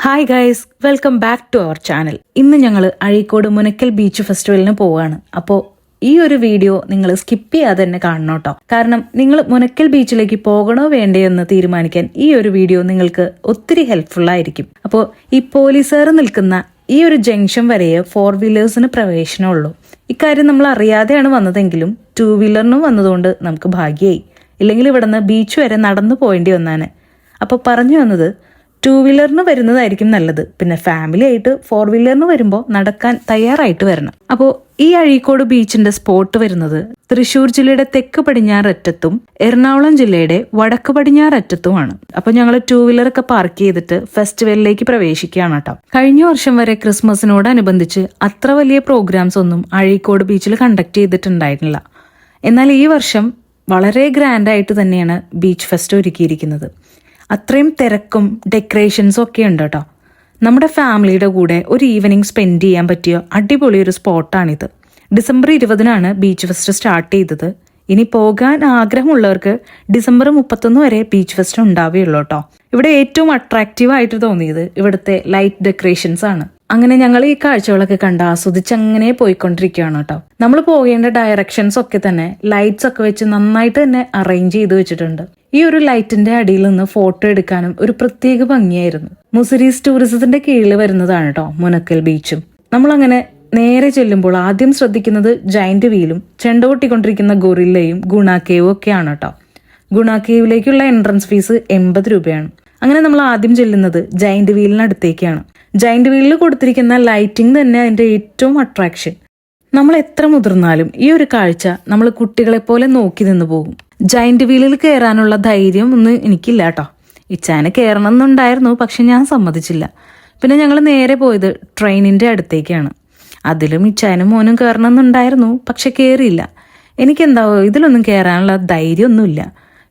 Hi guys, welcome back to our channel. ഇന്ന് ഞങ്ങൾ Azhikode Munakkal beach ഫെസ്റ്റിവലിന് പോവുകയാണ്. അപ്പോൾ ഈ ഒരു വീഡിയോ നിങ്ങൾ സ്കിപ്പ് ചെയ്യാതെ തന്നെ കാണണം കേട്ടോ. കാരണം നിങ്ങൾ മുനക്കൽ ബീച്ചിലേക്ക് പോകണോ വേണ്ടയോ എന്ന് തീരുമാനിക്കാൻ ഈ ഒരു വീഡിയോ നിങ്ങൾക്ക് ഒത്തിരി ഹെൽപ്ഫുൾ ആയിരിക്കും. അപ്പോൾ ഈ പോലീസുകാർ നിൽക്കുന്ന ഈ ഒരു ജംഗ്ഷൻ വരെയേ 4 വീലേഴ്സിന് പ്രവേശനമുള്ളൂ. ഇക്കാര്യം നമ്മൾ അറിയാതെയാണ് വന്നതെങ്കിലും 2 വീലറിനും വന്നതുകൊണ്ട് നമുക്ക് ഭാഗ്യമായി. ഇല്ലെങ്കിൽ ഇവിടുന്ന് ബീച്ച് വരെ നടന്നു പോകേണ്ടി വന്നാണ്. അപ്പോൾ പറഞ്ഞു വന്നത് 2 വീലറിന് വരുന്നതായിരിക്കും നല്ലത്. പിന്നെ ഫാമിലി ആയിട്ട് 4 വീലറിന് വരുമ്പോൾ നടക്കാൻ തയ്യാറായിട്ട് വരണം. അപ്പോൾ ഈ അഴീക്കോട് ബീച്ചിന്റെ സ്പോട്ട് വരുന്നത് തൃശ്ശൂർ ജില്ലയുടെ തെക്ക് പടിഞ്ഞാററ്റത്തും എറണാകുളം ജില്ലയുടെ വടക്ക് പടിഞ്ഞാററ്റത്തുമാണ്. അപ്പൊ ഞങ്ങൾ 2 വീലറൊക്കെ പാർക്ക് ചെയ്തിട്ട് ഫെസ്റ്റിവലിലേക്ക് പ്രവേശിക്കുകയാണ് കേട്ടോ. കഴിഞ്ഞ വർഷം വരെ ക്രിസ്മസിനോടനുബന്ധിച്ച് അത്ര വലിയ പ്രോഗ്രാംസ് ഒന്നും അഴീക്കോട് ബീച്ചിൽ കണ്ടക്ട് ചെയ്തിട്ടുണ്ടായിരുന്നില്ല. എന്നാൽ ഈ വർഷം വളരെ ഗ്രാൻഡായിട്ട് തന്നെയാണ് ബീച്ച് ഫെസ്റ്റ് ഒരുക്കിയിരിക്കുന്നത്. അത്രയും തിരക്കും ഡെക്കറേഷൻസും ഒക്കെ ഉണ്ട് കേട്ടോ. നമ്മുടെ ഫാമിലിയുടെ കൂടെ ഒരു ഈവനിങ് സ്പെൻഡ് ചെയ്യാൻ പറ്റിയ അടിപൊളി ഒരു സ്പോട്ടാണിത്. ഡിസംബർ 20-നാണ് ബീച്ച് ഫെസ്റ്റ് സ്റ്റാർട്ട് ചെയ്തത്. ഇനി പോകാൻ ആഗ്രഹമുള്ളവർക്ക് ഡിസംബർ 31 വരെ ബീച്ച് ഫെസ്റ്റ് ഉണ്ടാവുകയുള്ളൂ കേട്ടോ. ഇവിടെ ഏറ്റവും അട്രാക്റ്റീവ് ആയിട്ട് തോന്നിയത് ഇവിടുത്തെ ലൈറ്റ് ഡെക്കറേഷൻസ് ആണ്. അങ്ങനെ ഞങ്ങൾ ഈ കാഴ്ചകളൊക്കെ കണ്ട് ആസ്വദിച്ച് അങ്ങനെ പോയിക്കൊണ്ടിരിക്കുകയാണ് കേട്ടോ. നമ്മൾ പോകേണ്ട ഡയറക്ഷൻസ് ഒക്കെ തന്നെ ലൈറ്റ്സ് ഒക്കെ വെച്ച് നന്നായിട്ട് തന്നെ അറേഞ്ച് ചെയ്ത് വെച്ചിട്ടുണ്ട്. ഈ ഒരു ലൈറ്റിന്റെ അടിയിൽ നിന്ന് ഫോട്ടോ എടുക്കാനും ഒരു പ്രത്യേക ഭംഗിയായിരുന്നു. മുസിരീസ് ടൂറിസത്തിന്റെ കീഴിൽ വരുന്നതാണ് കേട്ടോ മുനക്കൽ ബീച്ചും. നമ്മളങ്ങനെ നേരെ ചെല്ലുമ്പോൾ ആദ്യം ശ്രദ്ധിക്കുന്നത് ജയന്റ് വീലും ചെണ്ട കൊട്ടിക്കൊണ്ടിരിക്കുന്ന ഗൊറില്ലയും ഗുണ കേവും ഒക്കെയാണ് കേട്ടോ. ഗുണ കേവിലേക്കുള്ള എൻട്രൻസ് ഫീസ് 80 രൂപയാണ്. അങ്ങനെ നമ്മൾ ആദ്യം ചെല്ലുന്നത് ജയന്റ് വീലിനടുത്തേക്കാണ്. ജയന്റ് വീലിൽ കൊടുത്തിരിക്കുന്ന ലൈറ്റിംഗ് തന്നെ അതിന്റെ ഏറ്റവും അട്രാക്ഷൻ. നമ്മൾ എത്ര മുതിർന്നാലും ഈ ഒരു കാഴ്ച നമ്മൾ കുട്ടികളെ പോലെ നോക്കി നിന്ന് പോകും. ജയന്റ് വീലിൽ കയറാനുള്ള ധൈര്യം ഒന്നും എനിക്കില്ല കേട്ടോ. ഇച്ചാന് കയറണം എന്നുണ്ടായിരുന്നു, പക്ഷെ ഞാൻ സമ്മതിച്ചില്ല. പിന്നെ ഞങ്ങൾ നേരെ പോയത് ട്രെയിനിന്റെ അടുത്തേക്കാണ്. അതിലും ഇച്ചാനും മോനും കയറണം എന്നുണ്ടായിരുന്നു, പക്ഷെ കയറിയില്ല. എനിക്കെന്താവോ ഇതിലൊന്നും കയറാനുള്ള ധൈര്യമൊന്നുമില്ല.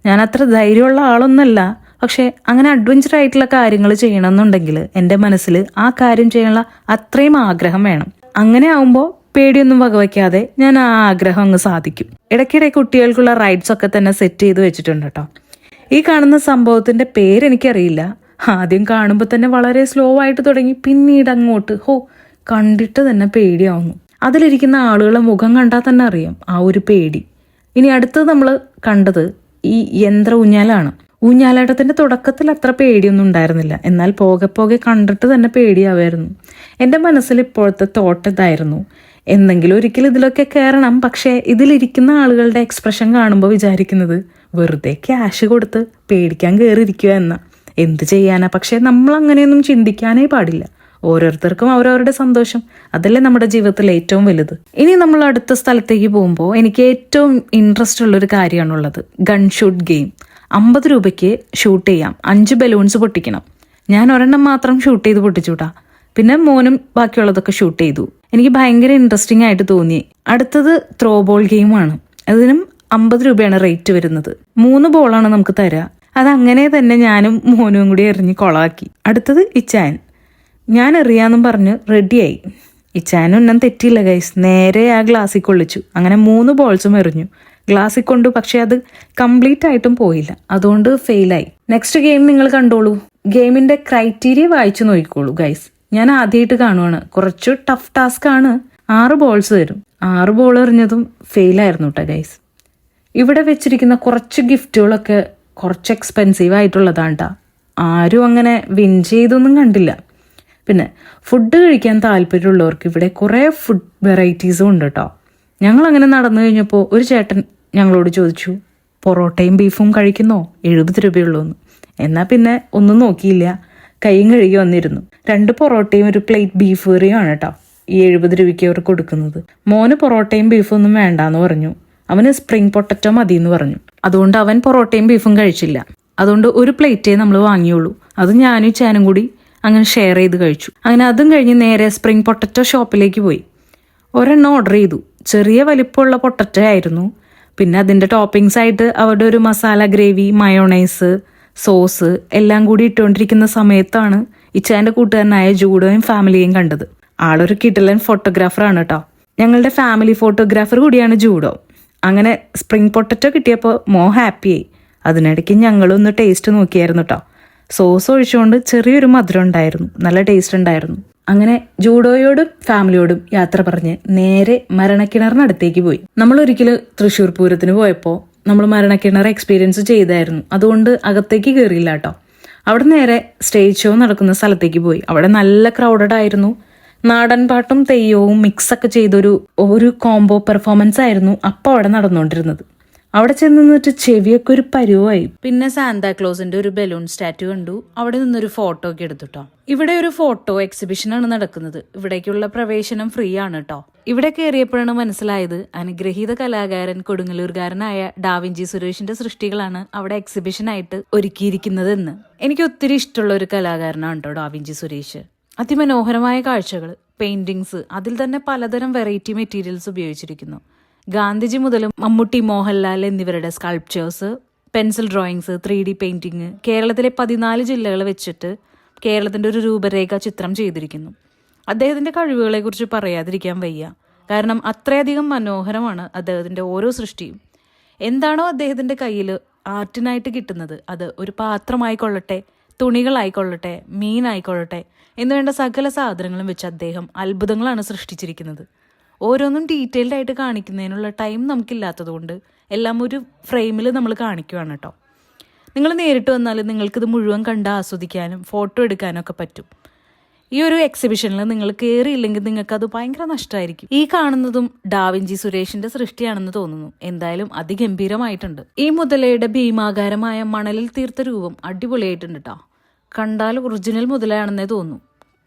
ഞാൻ അത്ര ധൈര്യമുള്ള ആളൊന്നുമല്ല. പക്ഷെ അങ്ങനെ അഡ്വഞ്ചർ ആയിട്ടുള്ള കാര്യങ്ങൾ ചെയ്യണമെന്നുണ്ടെങ്കിൽ എൻ്റെ മനസ്സിൽ ആ കാര്യം ചെയ്യാനുള്ള അത്രയും ആഗ്രഹം വേണം. അങ്ങനെ ആവുമ്പോൾ പേടിയൊന്നും വകവയ്ക്കാതെ ഞാൻ ആ ആഗ്രഹം അങ്ങ് സാധിക്കും. ഇടയ്ക്കിടെ കുട്ടികൾക്കുള്ള റൈഡ്സ് ഒക്കെ തന്നെ സെറ്റ് ചെയ്ത് വെച്ചിട്ടുണ്ട് കേട്ടോ. ഈ കാണുന്ന സംഭവത്തിന്റെ പേരെനിക്കറിയില്ല. ആദ്യം കാണുമ്പോൾ തന്നെ വളരെ സ്ലോ ആയിട്ട് തുടങ്ങി, പിന്നീട് അങ്ങോട്ട് കണ്ടിട്ട് തന്നെ പേടിയാവുന്നു. അതിലിരിക്കുന്ന ആളുകളെ മുഖം കണ്ടാൽ തന്നെ അറിയാം ആ ഒരു പേടി. ഇനി അടുത്തത് നമ്മൾ കണ്ടത് ഈ യന്ത്ര ഊഞ്ഞാലാണ്. ഊഞ്ഞാലാട്ടത്തിന്റെ തുടക്കത്തിൽ അത്ര പേടിയൊന്നും ഉണ്ടായിരുന്നില്ല. എന്നാൽ പോകെ പോകെ കണ്ടിട്ട് തന്നെ പേടിയാവായിരുന്നു. എൻ്റെ മനസ്സിൽ ഇപ്പോഴത്തെ തോട്ട് ഇതായിരുന്നു, എന്തെങ്കിലും ഒരിക്കലും ഇതിലൊക്കെ കയറണം. പക്ഷേ ഇതിലിരിക്കുന്ന ആളുകളുടെ എക്സ്പ്രഷൻ കാണുമ്പോൾ വിചാരിക്കുന്നത് വെറുതെ ക്യാഷ് കൊടുത്ത് പേടിക്കാൻ കയറിയിരിക്കുക എന്ന. എന്ത് ചെയ്യാനാ? പക്ഷെ നമ്മൾ അങ്ങനെയൊന്നും ചിന്തിക്കാനേ പാടില്ല. ഓരോരുത്തർക്കും അവരവരുടെ സന്തോഷം, അതല്ലേ നമ്മുടെ ജീവിതത്തിൽ ഏറ്റവും വലുത്. ഇനി നമ്മൾ അടുത്ത സ്ഥലത്തേക്ക് പോകുമ്പോൾ എനിക്ക് ഏറ്റവും ഇൻട്രസ്റ്റ് ഉള്ളൊരു കാര്യമാണുള്ളത്. Gun shoot game. 50 രൂപയ്ക്ക് ഷൂട്ട് ചെയ്യാം. 5 ബലൂൺസ് പൊട്ടിക്കണം. ഞാൻ ഒരെണ്ണം മാത്രം ഷൂട്ട് ചെയ്ത് പൊട്ടിച്ചുട്ടാ. പിന്നെ മോനും ബാക്കിയുള്ളതൊക്കെ ഷൂട്ട് ചെയ്തു. എനിക്ക് ഭയങ്കര ഇൻട്രസ്റ്റിംഗ് ആയിട്ട് തോന്നി. അടുത്തത് ത്രോ ബോൾ ഗെയിമാണ്. അതിനും 50 രൂപയാണ് റേറ്റ് വരുന്നത്. 3 ബോളാണ് നമുക്ക് തരാം. അതങ്ങനെ തന്നെ ഞാനും മോനും കൂടി എറിഞ്ഞ് കൊളാക്കി. അടുത്തത് ഇച്ചാൻ. ഞാൻ എറിയാന്നും പറഞ്ഞ് റെഡിയായി. ഇച്ചാനും ഒന്നും തെറ്റിയില്ല ഗൈസ്. നേരെ ആ ഗ്ലാസ്സിൽ കൊള്ളിച്ചു. അങ്ങനെ 3 ബോൾസും എറിഞ്ഞു. ഗ്ലാസ്സിൽ കൊണ്ടു, പക്ഷെ അത് കംപ്ലീറ്റ് ആയിട്ടും പോയില്ല. അതുകൊണ്ട് ഫെയിലായി. നെക്സ്റ്റ് ഗെയിം നിങ്ങൾ കണ്ടോളൂ. ഗെയിമിന്റെ ക്രൈറ്റീരിയ വായിച്ചു നോക്കിക്കോളൂ ഗൈസ്. ഞാൻ ആദ്യമായിട്ട് കാണുവാണ്. കുറച്ച് ടഫ് ടാസ്ക് ആണ്. 6 ബോൾസ് തരും. 6 ബോൾ എറിഞ്ഞതും ഫെയിലായിരുന്നു കേട്ടോ ഗൈസ്. ഇവിടെ വെച്ചിരിക്കുന്ന കുറച്ച് ഗിഫ്റ്റുകളൊക്കെ കുറച്ച് എക്സ്പെൻസീവ് ആയിട്ടുള്ളതാണ് കേട്ടോ. ആരും അങ്ങനെ വിൻ ചെയ്തൊന്നും കണ്ടില്ല. പിന്നെ ഫുഡ് കഴിക്കാൻ താല്പര്യമുള്ളവർക്ക് ഇവിടെ കുറേ ഫുഡ് വെറൈറ്റീസും ഉണ്ട് കേട്ടോ. ഞങ്ങൾ അങ്ങനെ നടന്നു കഴിഞ്ഞപ്പോൾ ഒരു ചേട്ടൻ ഞങ്ങളോട് ചോദിച്ചു, പൊറോട്ടയും ബീഫും കഴിക്കുന്നോ? 70 രൂപയുള്ളൂ എന്ന്. എന്നാൽ പിന്നെ ഒന്നും നോക്കിയില്ല, കൈയും കഴുകി വന്നിരുന്നു. 2 പൊറോട്ടയും ഒരു പ്ലേറ്റ് ബീഫ് കറിയുമാണ് കേട്ടോ ഈ 70 രൂപയ്ക്ക് അവർ കൊടുക്കുന്നത്. മോന് പൊറോട്ടയും ബീഫും ഒന്നും വേണ്ടാന്ന് പറഞ്ഞു. അവന് സ്പ്രിംഗ് പൊട്ടറ്റോ മതി എന്ന് പറഞ്ഞു. അതുകൊണ്ട് അവൻ പൊറോട്ടയും ബീഫും കഴിച്ചില്ല. അതുകൊണ്ട് ഒരു പ്ലേറ്റേ നമ്മൾ വാങ്ങിയുള്ളൂ. അത് ഞാനും ചാനും കൂടി അങ്ങനെ ഷെയർ ചെയ്ത് കഴിച്ചു. അങ്ങനെ അതും കഴിഞ്ഞ് നേരെ സ്പ്രിംഗ് പൊട്ടറ്റോ ഷോപ്പിലേക്ക് പോയി. ഒരെണ്ണം ഓർഡർ ചെയ്തു. ചെറിയ വലിപ്പമുള്ള പൊട്ടറ്റോ ആയിരുന്നു. പിന്നെ അതിൻ്റെ ടോപ്പിങ്സ് ആയിട്ട് അവരുടെ ഒരു മസാല ഗ്രേവി, മയോണൈസ്, സോസ് എല്ലാം കൂടി ഇട്ടുകൊണ്ടിരിക്കുന്ന സമയത്താണ് ഇച്ചാൻ്റെ കൂട്ടുകാരനായ ജൂഡോയും ഫാമിലിയും കണ്ടത്. ആളൊരു കിടിലൻ ഫോട്ടോഗ്രാഫറാണ് കേട്ടോ. ഞങ്ങളുടെ ഫാമിലി ഫോട്ടോഗ്രാഫർ കൂടിയാണ് ജൂഡോ. അങ്ങനെ സ്പ്രിംഗ് പൊട്ടറ്റോ കിട്ടിയപ്പോൾ മോ ഹാപ്പിയായി. അതിനിടയ്ക്ക് ഞങ്ങളൊന്ന് ടേസ്റ്റ് നോക്കിയായിരുന്നു കേട്ടോ. സോസ് ഒഴിച്ചുകൊണ്ട് ചെറിയൊരു മധുരം ഉണ്ടായിരുന്നു, നല്ല ടേസ്റ്റ് ഉണ്ടായിരുന്നു. അങ്ങനെ ജൂഡോയോടും ഫാമിലിയോടും യാത്ര പറഞ്ഞ് നേരെ മരണക്കിണറിനടുത്തേക്ക് പോയി. നമ്മൾ ഒരിക്കലും തൃശ്ശൂർ പൂരത്തിന് പോയപ്പോൾ നമ്മൾ മരണക്കിണർ എക്സ്പീരിയൻസ് ചെയ്തായിരുന്നു. അതുകൊണ്ട് അകത്തേക്ക് കയറിയില്ല കേട്ടോ. അവിടെ നേരെ സ്റ്റേജ് ഷോ നടക്കുന്ന സ്ഥലത്തേക്ക് പോയി. അവിടെ നല്ല ക്രൗഡഡ് ആയിരുന്നു. നാടൻ പാട്ടും തെയ്യവും മിക്സൊക്കെ ചെയ്തൊരു കോംബോ പെർഫോമൻസ് ആയിരുന്നു അപ്പോൾ അവിടെ നടന്നുകൊണ്ടിരുന്നത്. അവിടെ ചെന്ന് നിന്നിട്ട് ചെവിയൊക്കെ ഒരു പരുവായി. പിന്നെ സാന്താക്ലോസിന്റെ ഒരു ബലൂൺ സ്റ്റാറ്റ്യൂ കണ്ടു. അവിടെ നിന്നൊരു ഫോട്ടോ ഒക്കെ എടുത്തുട്ടോ. ഇവിടെ ഒരു ഫോട്ടോ എക്സിബിഷനാണ് നടക്കുന്നത്. ഇവിടേക്കുള്ള പ്രവേശനം ഫ്രീ ആണ് കേട്ടോ. ഇവിടെ കയറിയപ്പോഴാണ് മനസ്സിലായത് അനുഗ്രഹീത കലാകാരൻ കൊടുങ്ങല്ലൂർകാരനായ ഡാവിഞ്ചി സുരേഷിന്റെ സൃഷ്ടികളാണ് അവിടെ എക്സിബിഷനായിട്ട് ഒരുക്കിയിരിക്കുന്നതെന്ന്. എനിക്ക് ഒത്തിരി ഇഷ്ടമുള്ള ഒരു കലാകാരനാണ് കേട്ടോ ഡാവിഞ്ചി സുരേഷ്. അതിമനോഹരമായ കാഴ്ചകൾ, പെയിന്റിങ്സ്, അതിൽ തന്നെ പലതരം വെറൈറ്റി മെറ്റീരിയൽസ് ഉപയോഗിച്ചിരിക്കുന്നു. ഗാന്ധിജി മുതലും മമ്മൂട്ടി, മോഹൻലാൽ എന്നിവരുടെ sculptures, pencil drawings, 3D painting, കേരളത്തിലെ 14 ജില്ലകൾ വെച്ചിട്ട് കേരളത്തിന്റെ ഒരു രൂപരേഖ ചിത്രം ചെയ്തിരിക്കുന്നു. അദ്ദേഹത്തിന്റെ കഴിവുകളെ കുറിച്ച് പറയാതിരിക്കാൻ വയ്യ. കാരണം അത്രയധികം മനോഹരമാണ് അദ്ദേഹത്തിന്റെ ഓരോ സൃഷ്ടിയും. എന്താണോ അദ്ദേഹത്തിന്റെ കയ്യിൽ ആർട്ടിനായിട്ട് കിട്ടുന്നത്, അത് ഒരു പാത്രമായിക്കൊള്ളട്ടെ, തുണികളായിക്കൊള്ളട്ടെ, മീനായിക്കൊള്ളട്ടെ എന്നുവേണ്ട സകല സാധനങ്ങളും വെച്ച് അദ്ദേഹം അത്ഭുതങ്ങളാണ് സൃഷ്ടിച്ചിരിക്കുന്നത്. ഓരോന്നും ഡീറ്റെയിൽഡ് ആയിട്ട് കാണിക്കുന്നതിനുള്ള ടൈം നമുക്കില്ലാത്തതുകൊണ്ട് എല്ലാം ഒരു ഫ്രെയിമിൽ നമ്മൾ കാണിക്കുകയാണ് കേട്ടോ. നിങ്ങൾ നേരിട്ട് വന്നാൽ നിങ്ങൾക്കിത് മുഴുവൻ കണ്ട് ആസ്വദിക്കാനും ഫോട്ടോ എടുക്കാനും ഒക്കെ പറ്റും. ഈ ഒരു എക്സിബിഷനിൽ നിങ്ങൾ കയറിയില്ലെങ്കിൽ നിങ്ങൾക്കത് ഭയങ്കര നഷ്ടമായിരിക്കും. ഈ കാണുന്നതും ഡാവിഞ്ചി സുരേഷിന്റെ സൃഷ്ടിയാണെന്ന് തോന്നുന്നു. എന്തായാലും അതിഗംഭീരമായിട്ടുണ്ട്. ഈ മുതലയുടെ ഭീമാകാരമായ മണലിൽ തീർത്ത രൂപം അടിപൊളിയായിട്ടുണ്ട് കേട്ടോ. കണ്ടാൽ ഒറിജിനൽ മുതലയാണെന്നേ തോന്നുന്നു.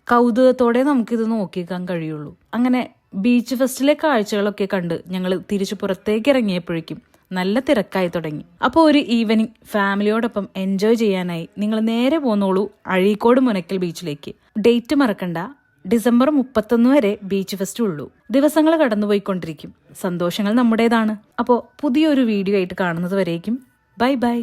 കൗതുകത്തോടെ നമുക്കിത് നോക്കിക്കാൻ കഴിയുള്ളൂ. അങ്ങനെ ബീച്ച് ഫെസ്റ്റിലെ കാഴ്ചകളൊക്കെ കണ്ട് ഞങ്ങൾ തിരിച്ചു പുറത്തേക്ക് ഇറങ്ങിയപ്പോഴേക്കും നല്ല തിരക്കായി തുടങ്ങി. അപ്പോൾ ഒരു ഈവനിങ് ഫാമിലിയോടൊപ്പം എൻജോയ് ചെയ്യാനായി നിങ്ങൾ നേരെ പോന്നോളൂ അഴീക്കോട് മുനക്കൽ ബീച്ചിലേക്ക്. ഡേറ്റ് മറക്കണ്ട, ഡിസംബർ 31 വരെ ബീച്ച് ഫെസ്റ്റ് ഉള്ളൂ. ദിവസങ്ങൾ കടന്നുപോയിക്കൊണ്ടിരിക്കും. സന്തോഷങ്ങൾ നമ്മുടേതാണ്. അപ്പോൾ പുതിയൊരു വീഡിയോ ആയിട്ട് കാണുന്നത് വരേക്കും ബൈ ബൈ.